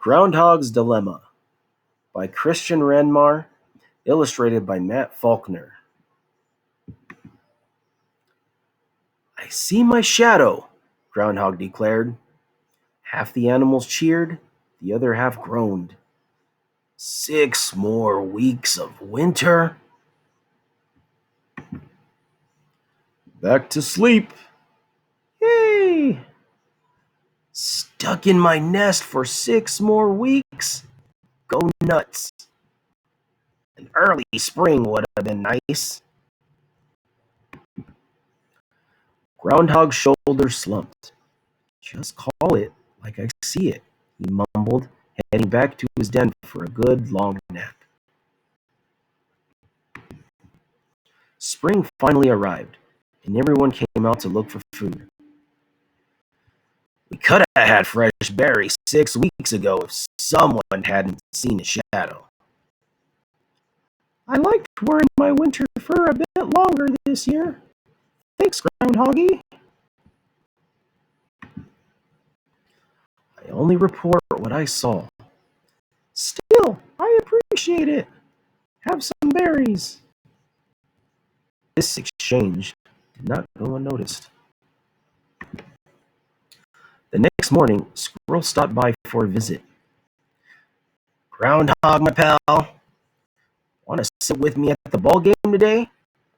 Groundhog's Dilemma by Kristen Remenar, illustrated by Faulkner. I see my shadow, Groundhog declared. Half the animals cheered, the other half groaned. 6 more weeks of winter? Back to sleep. Yay! Stuck in my nest for 6 more weeks? Go nuts. An early spring would have been nice. Groundhog's shoulders slumped. Just call it like I see it, he mumbled, heading back to his den for a good long nap. Spring finally arrived, and everyone came out to look for food. We could have had fresh berries 6 weeks ago if someone hadn't seen a shadow. I liked wearing my winter fur a bit longer this year. Thanks, Groundhoggy. I only report what I saw. Still, I appreciate it. Have some berries. This exchange did not go unnoticed. The next morning, Squirrel stopped by for a visit. Groundhog, my pal. Want to sit with me at the ball game today?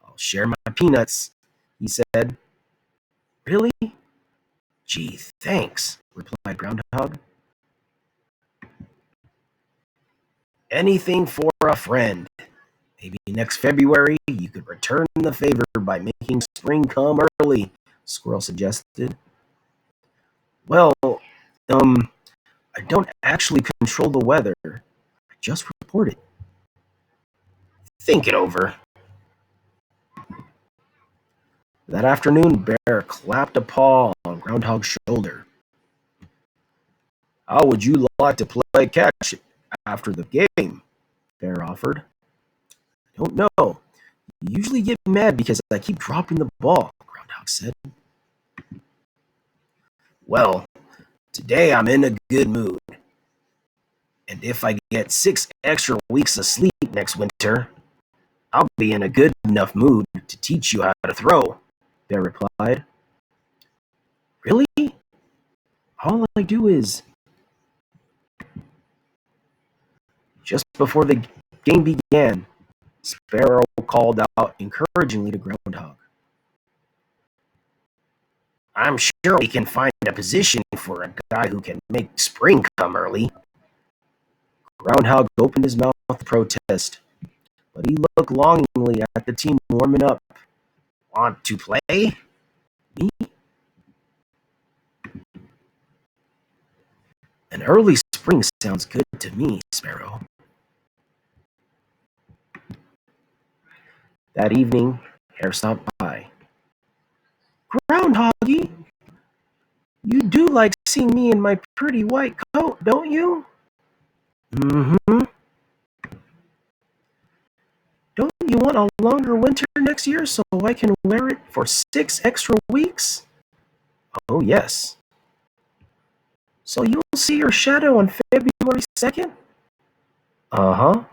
I'll share my peanuts, he said. Really? Gee, thanks, replied Groundhog. Anything for a friend. Maybe next February you could return the favor by making spring come early, Squirrel suggested. Well, I don't actually control the weather. I just report it. Think it over. That afternoon, Bear clapped a paw on Groundhog's shoulder. How would you like to play catch after the game? Bear offered. I don't know. You usually get mad because I keep dropping the ball, Groundhog said. Well, today I'm in a good mood. And if I get 6 extra weeks of sleep next winter, I'll be in a good enough mood to teach you how to throw, Bear replied. Really? All I do is... Just before the game began, Sparrow called out encouragingly to Groundhog. I'm sure we can find a position for a guy who can make spring come early. Groundhog opened his mouth to protest, but he looked longingly at the team warming up. Want to play? Me? An early spring sounds good to me, Sparrow. That evening, Hare stopped by. Groundhoggy, you do like seeing me in my pretty white coat, don't you? Mm-hmm. Don't you want a longer winter next year so I can wear it for 6 extra weeks? Oh, yes. So you'll see your shadow on February 2nd? Uh-huh.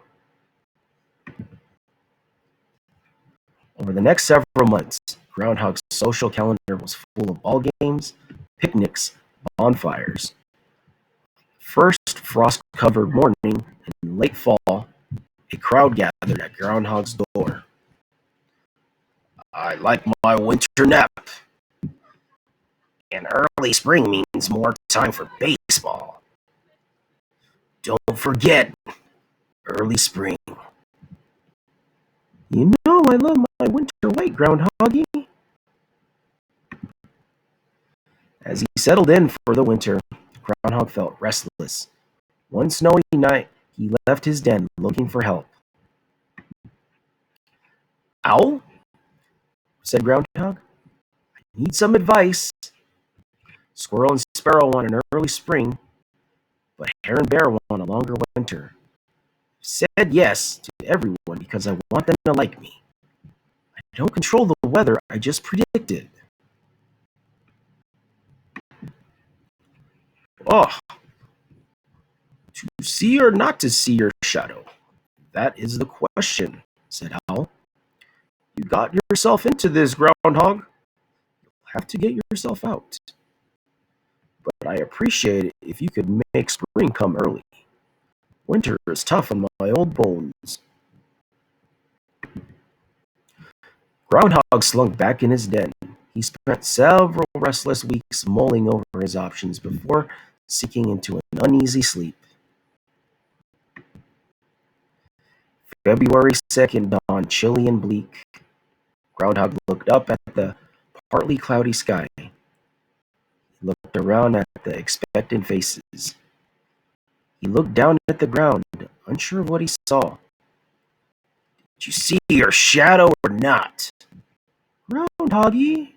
Over the next several months, Groundhog's social calendar was full of ball games, picnics, bonfires. First frost-covered morning in late fall, a crowd gathered at Groundhog's door. I like my winter nap. And early spring means more time for baseball. Don't forget, early spring. You know I love my winter weight, Groundhoggy. As he settled in for the winter, Groundhog felt restless. One snowy night, he left his den looking for help. Owl? Said Groundhog. I need some advice. Squirrel and Sparrow want an early spring, but Hare and Bear want a longer winter. Said yes to everyone because I want them to like me. I don't control the weather, I just predict it. Oh, To see or not to see your shadow? That is the question, said Hal. You got yourself into this, Groundhog. Have to get yourself out. But I appreciate it if you could make spring come early. Winter is tough on my old bones. Groundhog slunk back in his den. He spent several restless weeks mulling over his options before sinking into an uneasy sleep. February 2nd dawned chilly and bleak. Groundhog looked up at the partly cloudy sky. He looked around at the expectant faces. He looked down at the ground, unsure of what he saw. Did you see your shadow or not? Groundhoggy.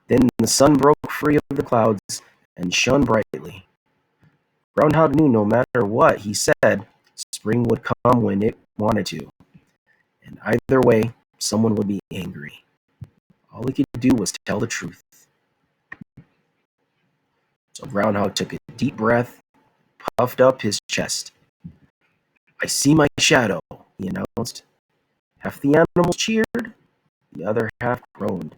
Then the sun broke free of the clouds and shone brightly. Groundhog knew no matter what he said, spring would come when it wanted to. And either way, someone would be angry. All he could do was tell the truth. So Groundhog took a deep breath, puffed up his chest. I see my shadow, he announced. Half the animals cheered, the other half groaned.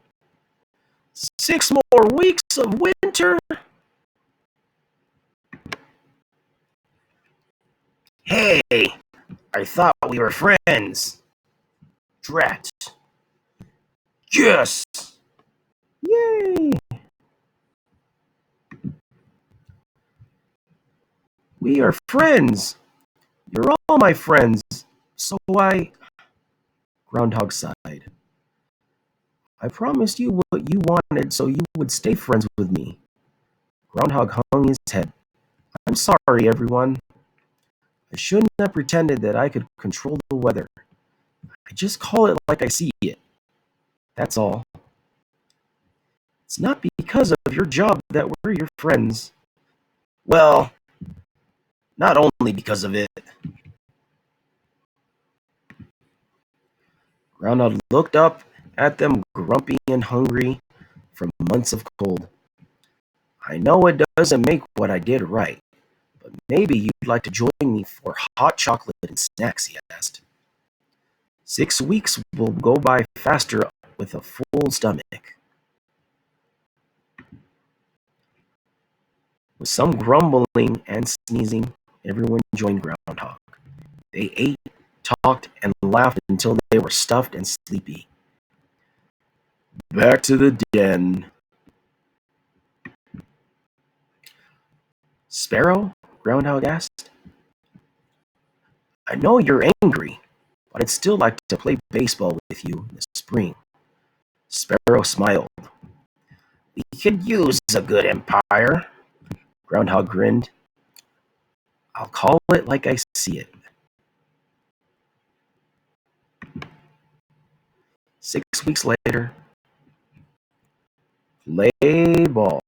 6 more weeks of winter? Hey, I thought we were friends. Drat. Yes! Yay! We are friends. You're all my friends. So why? Groundhog sighed. I promised you what you wanted so you would stay friends with me. Groundhog hung his head. I'm sorry, everyone. I shouldn't have pretended that I could control the weather. I just call it like I see it. That's all. It's not because of your job that we're your friends. Well, not only because of it. Groundhog looked up at them, grumpy and hungry from months of cold. I know it doesn't make what I did right, but maybe you'd like to join me for hot chocolate and snacks, he asked. 6 weeks will go by faster with a full stomach. With some grumbling and sneezing, everyone joined Groundhog. They ate, talked, and laughed until they were stuffed and sleepy. Back to the den. Sparrow? Groundhog asked. I know you're angry, but I'd still like to play baseball with you in the spring. Sparrow smiled. We could use a good umpire. Groundhog grinned. I'll call it like I see it. 6 weeks later, play ball.